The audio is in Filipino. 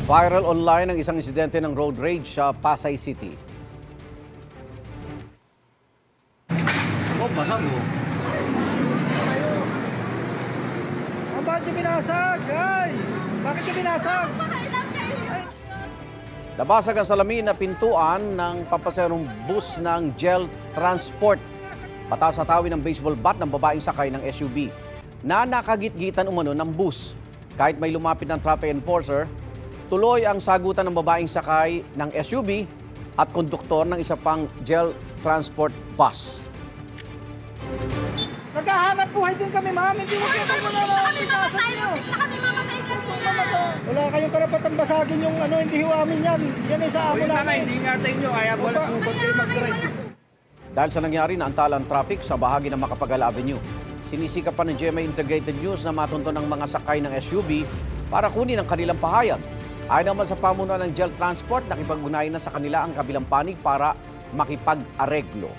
Viral online ang isang insidente ng road rage sa Pasay City. Oh, basag oh. Bakit yung binasag? Ay! Bakit yung binasag? Nabasag ang salamin na pintuan ng papaserong bus ng GEL Transport. Patas sa tawid ng baseball bat ng babaeng sakay ng SUV na nakagitgitan umano ng bus. Kahit may lumapit ng traffic enforcer, tuloy ang sagutan ng babaeng sakay ng SUV at konduktor ng isa pang GEL Transport bus. Naghahanap buhay din kami, ma'am. Hindi mo kita mo na pinasag nyo. Wala kayong karapatan basagin yung hindi ho amin yan. Yan ay sa amo namin. Hindi nga sa inyo, kaya wala po kayo mag-drive. Dahil sa nangyari na antala ang traffic sa bahagi ng Macapagal Avenue, sinisikap pa ng GMA Integrated News na matunto ng mga sakay ng SUV para kunin ang kanilang pahayag. Ayon naman sa pamunuan ng GEL Transport, nakipag-ugnayan na sa kanila ang kabilang panig para makipag-areglo.